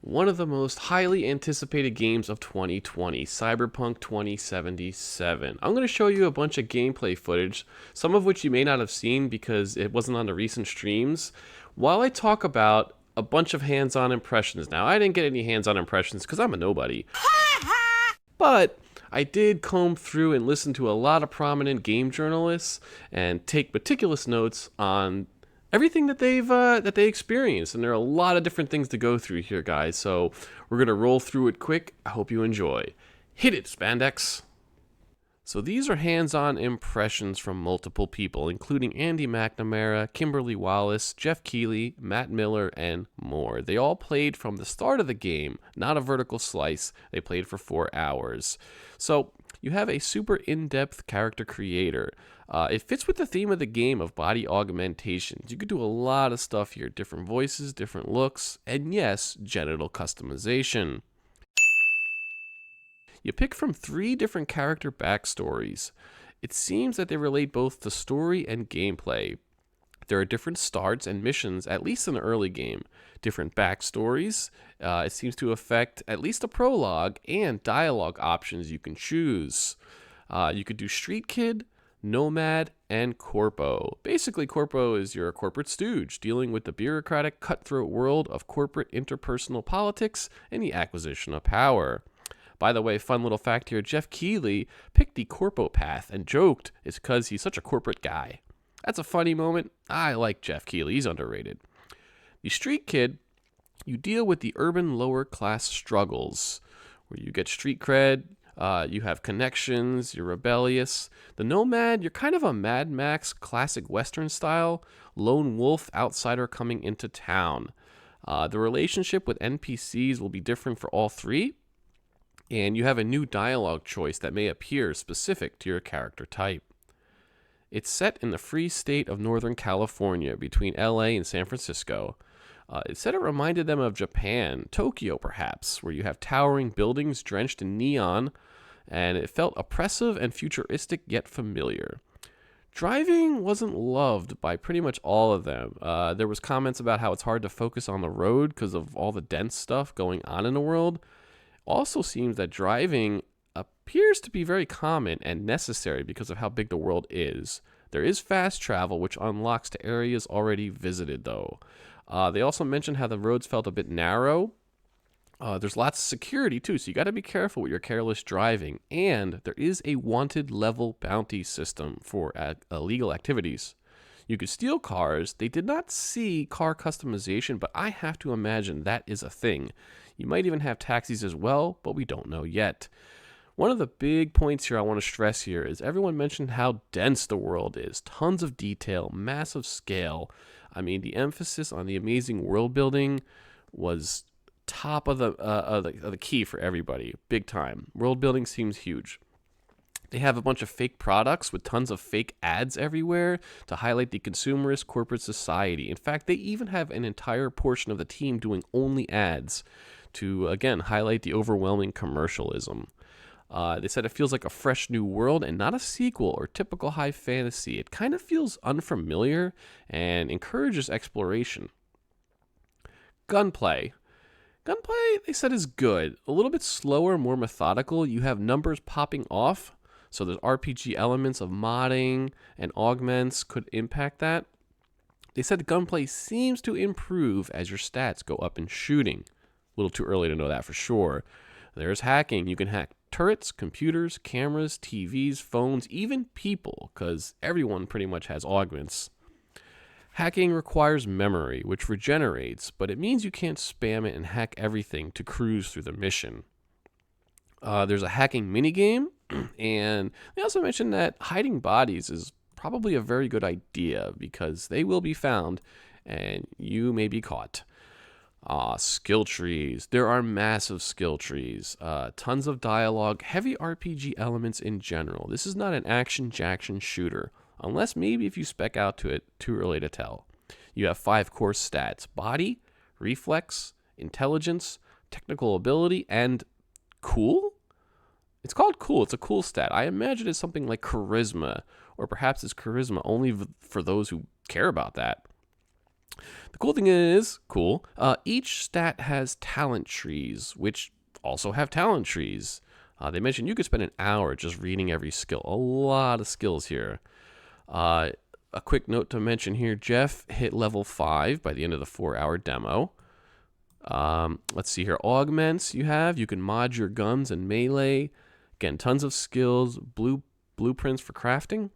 one of the most highly anticipated games of 2020, Cyberpunk 2077. I'm going to show you a bunch of gameplay footage, some of which you may not have seen because it wasn't on the recent streams, while I talk about a bunch of hands-on impressions. Now, I didn't get any hands-on impressions because I'm a nobody, but I did comb through and listen to a lot of prominent game journalists and take meticulous notes on everything that they experienced, and there are a lot of different things to go through here, guys. So we're gonna roll through it quick. I hope you enjoy. Hit it, spandex. So these are hands-on impressions from multiple people, including Andy McNamara, Kimberly Wallace, Jeff Keighley, Matt Miller, and more. They all played from the start of the game, not a vertical slice. They played for 4 hours. So you have a super in-depth character creator. It fits with the theme of the game of body augmentations. You could do a lot of stuff here, different voices, different looks, and yes, genital customization. You pick from 3 different character backstories. It seems that they relate both to story and gameplay. There are different starts and missions, at least in the early game. Different backstories. It seems to affect at least a prologue and dialogue options you can choose. You could do Street Kid, Nomad, and Corpo. Basically, Corpo is your corporate stooge, dealing with the bureaucratic, cutthroat world of corporate interpersonal politics and the acquisition of power. By the way, fun little fact here, Jeff Keighley picked the Corpo path and joked it's because he's such a corporate guy. That's a funny moment. I like Jeff Keighley, he's underrated. The Street Kid, you deal with the urban lower class struggles, where you get street cred, you have connections, you're rebellious. The Nomad, you're kind of a Mad Max classic Western style, lone wolf outsider coming into town. The relationship with NPCs will be different for all 3. And you have a new dialogue choice that may appear specific to your character type. It's set in the free state of Northern California between LA and San Francisco. It said it reminded them of Japan, Tokyo perhaps, where you have towering buildings drenched in neon, and it felt oppressive and futuristic yet familiar. Driving wasn't loved by pretty much all of them. There was comments about how it's hard to focus on the road because of all the dense stuff going on in the world. Also seems that driving appears to be very common and necessary because of how big the world is. There is fast travel, which unlocks to areas already visited, though. They also mentioned how the roads felt a bit narrow. There's lots of security, too, so you got to be careful with your careless driving. And there is a wanted level bounty system for illegal activities. You could steal cars. They did not see car customization, but I have to imagine that is a thing. You might even have taxis as well, but we don't know yet. One of the big points here I want to stress here is everyone mentioned how dense the world is. Tons of detail, massive scale. I mean, the emphasis on the amazing world building was top of the key for everybody. Big time. World building seems huge. They have a bunch of fake products with tons of fake ads everywhere to highlight the consumerist corporate society. In fact, they even have an entire portion of the team doing only ads to, again, highlight the overwhelming commercialism. They said it feels like a fresh new world and not a sequel or typical high fantasy. It kind of feels unfamiliar and encourages exploration. Gunplay. Gunplay, they said, is good. A little bit slower, more methodical. You have numbers popping off. So there's RPG elements of modding and augments could impact that. They said the gunplay seems to improve as your stats go up in shooting. A little too early to know that for sure. There's hacking. You can hack turrets, computers, cameras, TVs, phones, even people, because everyone pretty much has augments. Hacking requires memory, which regenerates, but it means you can't spam it and hack everything to cruise through the mission. There's a hacking minigame, and they also mentioned that hiding bodies is probably a very good idea because they will be found and you may be caught. Skill trees. There are massive skill trees. Tons of dialogue, heavy RPG elements in general. This is not an action-jackson shooter, unless maybe if you spec out to it, too early to tell. You have 5 core stats: body, reflex, intelligence, technical ability, and cool? It's called cool. It's a cool stat. I imagine it's something like charisma, or perhaps it's charisma only for those who care about that. The cool thing is, each stat has talent trees, which also have talent trees. They mentioned you could spend an hour just reading every skill. A lot of skills here. Uh, a quick note to mention here, Jeff hit level 5 by the end of the 4-hour demo. Let's see here. Augments you can mod your guns and melee. Again, tons of skills. Blueprints for crafting.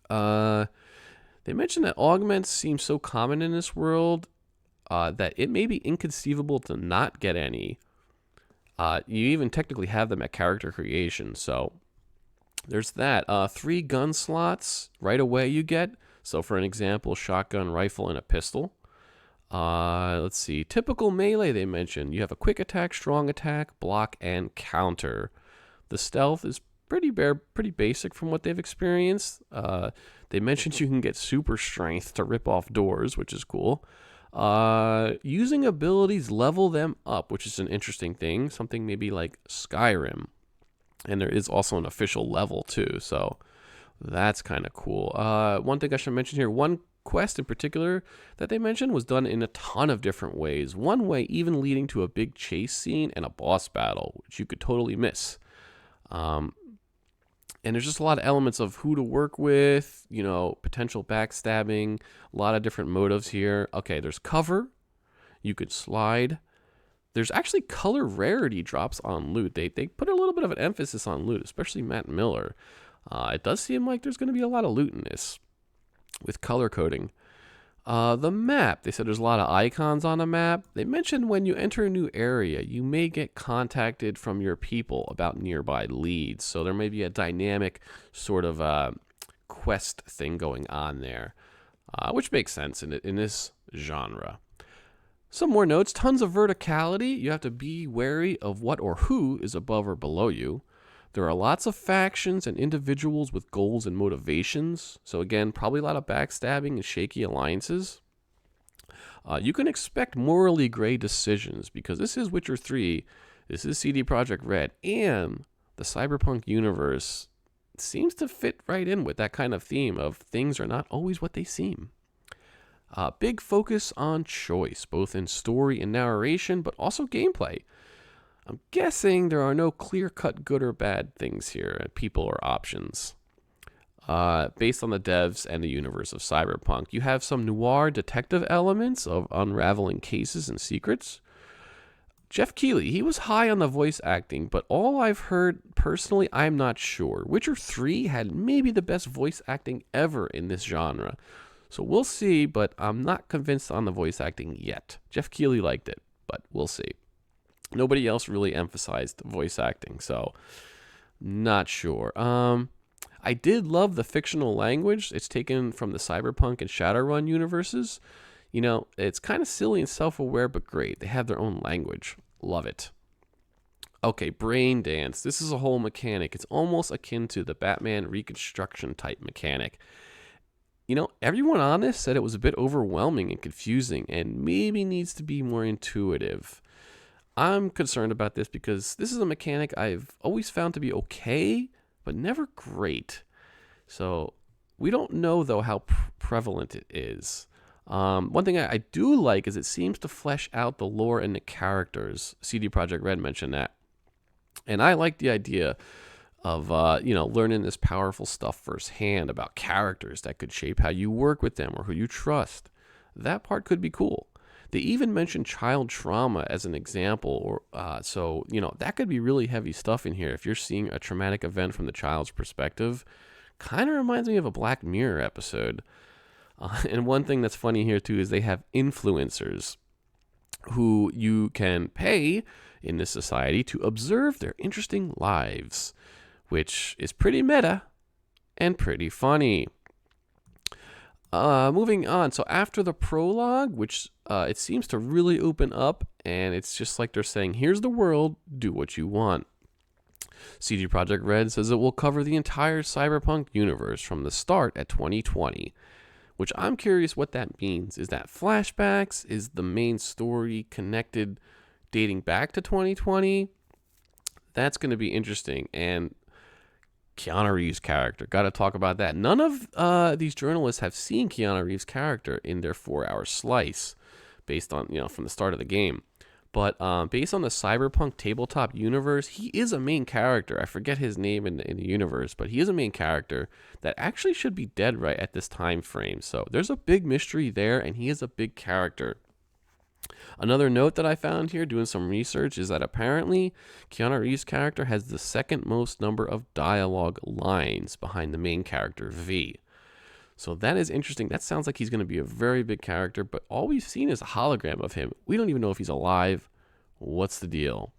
They mentioned that augments seem so common in this world that it may be inconceivable to not get any. You even technically have them at character creation, so there's that. 3 gun slots right away you get. So for an example, shotgun, rifle, and a pistol. Let's see. Typical melee they mentioned. You have a quick attack, strong attack, block, and counter. The stealth is pretty basic from what they've experienced. They mentioned you can get super strength to rip off doors, which is cool. Using abilities level them up, which is an interesting thing. Something maybe like Skyrim. And there is also an official level too, so that's kind of cool. One thing I should mention here, one quest in particular that they mentioned was done in a ton of different ways. One way even leading to a big chase scene and a boss battle, which you could totally miss. And there's just a lot of elements of who to work with, potential backstabbing, a lot of different motives here. Okay, there's cover. You could slide. There's actually color rarity drops on loot. They put a little bit of an emphasis on loot, especially Matt Miller. It does seem like there's going to be a lot of loot in this with color coding. The map, they said there's a lot of icons on the map. They mentioned when you enter a new area, you may get contacted from your people about nearby leads. So there may be a dynamic sort of quest thing going on there, which makes sense in this genre. Some more notes. Tons of verticality. You have to be wary of what or who is above or below you. There are lots of factions and individuals with goals and motivations. So again, probably a lot of backstabbing and shaky alliances. You can expect morally gray decisions because this is Witcher 3. This is CD Projekt Red. And the Cyberpunk universe seems to fit right in with that kind of theme of things are not always what they seem. Big focus on choice, both in story and narration, but also gameplay. I'm guessing there are no clear-cut good or bad things here, people or options. Based on the devs and the universe of Cyberpunk, you have some noir detective elements of unraveling cases and secrets. Jeff Keighley, he was high on the voice acting, but all I've heard personally, I'm not sure. Witcher 3 had maybe the best voice acting ever in this genre. So we'll see, but I'm not convinced on the voice acting yet. Jeff Keighley liked it, but we'll see. Nobody else really emphasized voice acting, so not sure. I did love the fictional language. It's taken from the Cyberpunk and Shadowrun universes. It's kind of silly and self-aware, but great. They have their own language. Love it. Okay, brain dance. This is a whole mechanic. It's almost akin to the Batman reconstruction type mechanic. Everyone on this said it was a bit overwhelming and confusing and maybe needs to be more intuitive. I'm concerned about this because this is a mechanic I've always found to be okay, but never great. So we don't know, though, how prevalent it is. One thing I do like is it seems to flesh out the lore and the characters. CD Projekt Red mentioned that. And I like the idea of, learning this powerful stuff firsthand about characters that could shape how you work with them or who you trust. That part could be cool. They even mentioned child trauma as an example, so that could be really heavy stuff in here. If you're seeing a traumatic event from the child's perspective, kind of reminds me of a Black Mirror episode. And one thing that's funny here too is they have influencers who you can pay in this society to observe their interesting lives, which is pretty meta and pretty funny. Moving on. So after the prologue, which it seems to really open up, and it's just like they're saying, here's the world, do what you want. CD Projekt Red says it will cover the entire Cyberpunk universe from the start at 2020, which I'm curious what that means. Is that flashbacks? Is the main story connected dating back to 2020? That's going to be interesting. And Keanu Reeves' character. Got to talk about that. None of these journalists have seen Keanu Reeves' character in their 4-hour slice, based on from the start of the game. But based on the Cyberpunk tabletop universe, he is a main character. I forget his name in the universe, but he is a main character that actually should be dead right at this time frame. So there's a big mystery there, and he is a big character. Another note that I found here doing some research is that apparently Keanu Reeves' character has the second most number of dialogue lines behind the main character, V. So that is interesting. That sounds like he's going to be a very big character, but all we've seen is a hologram of him. We don't even know if he's alive. What's the deal?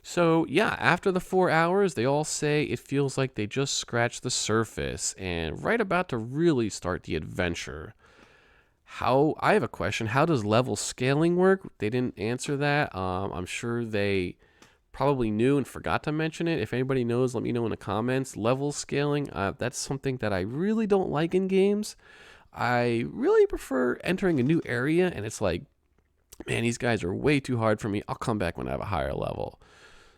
So yeah, after the 4 hours, they all say it feels like they just scratched the surface and right about to really start the adventure. I have a question. How does level scaling work? They didn't answer that. I'm sure they probably knew and forgot to mention it. If anybody knows, let me know in the comments. Level scaling, that's something that I really don't like in games. I really prefer entering a new area and it's like, man, these guys are way too hard for me. I'll come back when I have a higher level.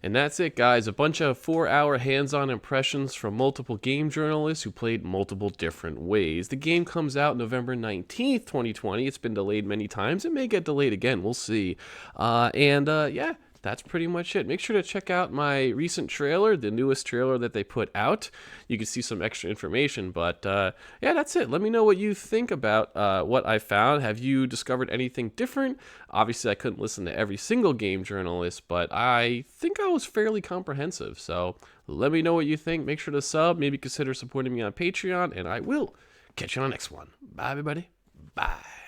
And that's it, guys. A bunch of 4-hour hands-on impressions from multiple game journalists who played multiple different ways. The game comes out November 19th, 2020. It's been delayed many times. It may get delayed again. We'll see. Yeah, that's pretty much it. Make sure to check out my recent trailer, the newest trailer that they put out. You can see some extra information, but yeah, that's it. Let me know what you think about what I found. Have you discovered anything different? Obviously, I couldn't listen to every single game journalist, but I think I was fairly comprehensive. So let me know what you think. Make sure to sub, maybe consider supporting me on Patreon, and I will catch you on the next one. Bye, everybody. Bye.